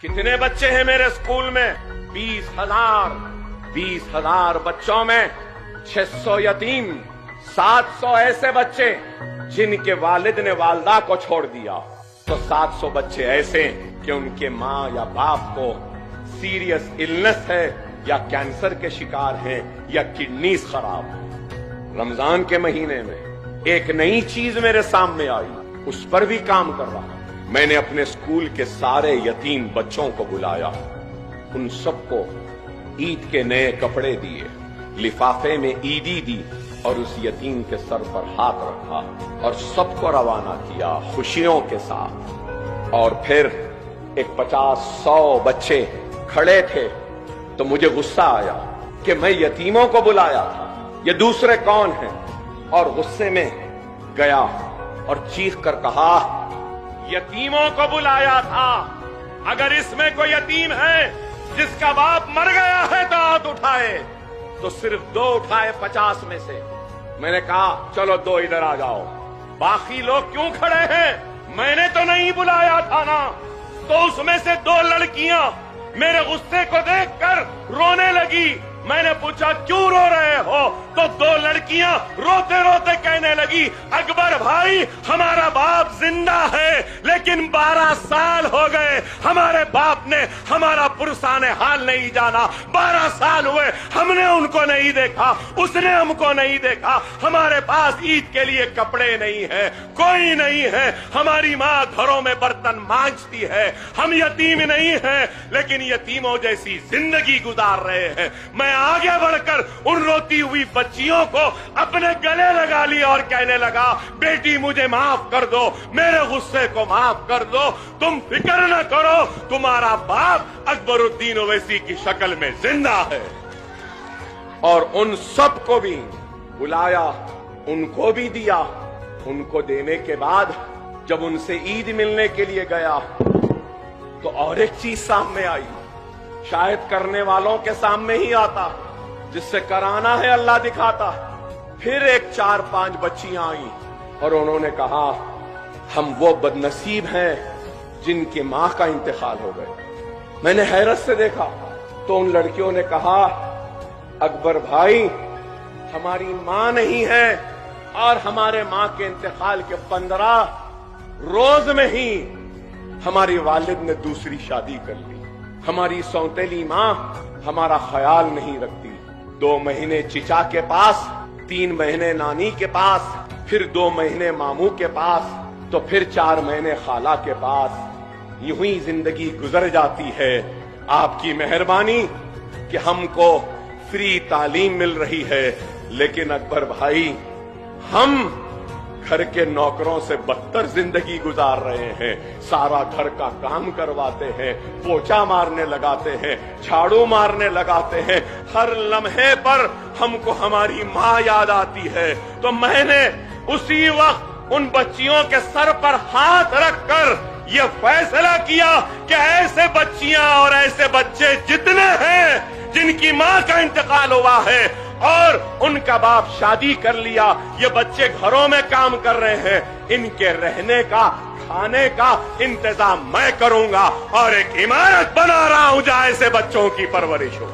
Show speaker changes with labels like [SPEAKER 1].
[SPEAKER 1] कितने बच्चे हैं मेरे स्कूल में? 20,000 बच्चों में 600 यतीम, 700 ऐसे बच्चे जिनके वालिद ने वालदा को छोड़ दिया, तो 700 बच्चे ऐसे कि उनके माँ या बाप को सीरियस इलनेस है या कैंसर के शिकार हैं या किडनीज खराब है। रमजान के महीने में एक नई चीज मेरे सामने आई, उस पर भी काम कर रहा हूं। मैंने अपने स्कूल के सारे यतीम बच्चों को बुलाया, उन सबको ईद के नए कपड़े दिए, लिफाफे में ईदी दी और उस यतीम के सर पर हाथ रखा और सबको रवाना किया खुशियों के साथ। और फिर एक 50-100 बच्चे खड़े थे तो मुझे गुस्सा आया कि मैं यतीमों को बुलाया था, ये दूसरे कौन हैं? और गुस्से में गया और चीख कर कहा, यतीमों को बुलाया था, अगर इसमें कोई यतीम है जिसका बाप मर गया है तो हाथ उठाए। तो सिर्फ 2 उठाए 50 में से। मैंने कहा चलो 2 इधर आ जाओ, बाकी लोग क्यों खड़े हैं? मैंने तो नहीं बुलाया था ना। तो उसमें से 2 लड़कियां मेरे गुस्से को देखकर रोने लगी। मैंने पूछा क्यों रो रहे हो? तो 2 लड़कियां रोते रोते कहने लगी, अकबर भाई हमारा बाप जिंदा है लेकिन 12 साल हो गए, हमारे बाप ने हमारा पुरसाने हाल नहीं जाना, 12 साल हुए हमने उनको नहीं देखा, उसने हमको नहीं देखा, हमारे पास ईद के लिए कपड़े नहीं है, कोई नहीं है, हमारी माँ घरों में बर्तन मांजती है, हम यतीम नहीं हैं लेकिन यतीमों जैसी जिंदगी गुजार रहे हैं। मैं आगे बढ़कर उन रोती हुई बच्चियों को अपने गले लगा लिया और कहने लगा, बेटी मुझे माफ कर दो, मेरे गुस्से को माफ कर दो, तुम फिक्र न करो, तुम्हारा बाप अकबरुद्दीन ओवैसी की शक्ल में जिंदा है। और उन सब को भी बुलाया, उनको भी दिया। उनको देने के बाद जब उनसे ईद मिलने के लिए गया तो और एक चीज सामने आई, शायद करने वालों के सामने ही आता, जिससे कराना है अल्लाह दिखाता। फिर एक 4-5 बच्चियां आई और उन्होंने कहा, हम वो बदनसीब हैं जिनके मां का इंतकाल हो गया। मैंने हैरत से देखा तो उन लड़कियों ने कहा, अकबर भाई हमारी मां नहीं है और हमारे मां के इंतकाल के 15 रोज में ही हमारी वालिद ने दूसरी शादी कर ली। हमारी सौतेली माँ हमारा ख्याल नहीं रखती। 2 महीने चिचा के पास, 3 महीने नानी के पास, फिर 2 महीने मामू के पास, तो फिर 4 महीने खाला के पास। यूं ही जिंदगी गुजर जाती है। आपकी मेहरबानी कि हमको फ्री तालीम मिल रही है, लेकिन अकबर भाई हम घर के नौकरों से बदतर जिंदगी गुजार रहे हैं। सारा घर का काम करवाते हैं, पोछा मारने लगाते हैं, झाड़ू मारने लगाते हैं, हर लम्हे पर हमको हमारी माँ याद आती है। तो मैंने उसी वक्त उन बच्चियों के सर पर हाथ रखकर ये फैसला किया कि ऐसे बच्चियां और ऐसे बच्चे जितने हैं जिनकी माँ का इंतकाल हुआ है और उनका बाप शादी कर लिया, ये बच्चे घरों में काम कर रहे हैं, इनके रहने का खाने का इंतजाम मैं करूंगा और एक इमारत बना रहा हूं जहां ऐसे बच्चों की परवरिश हो।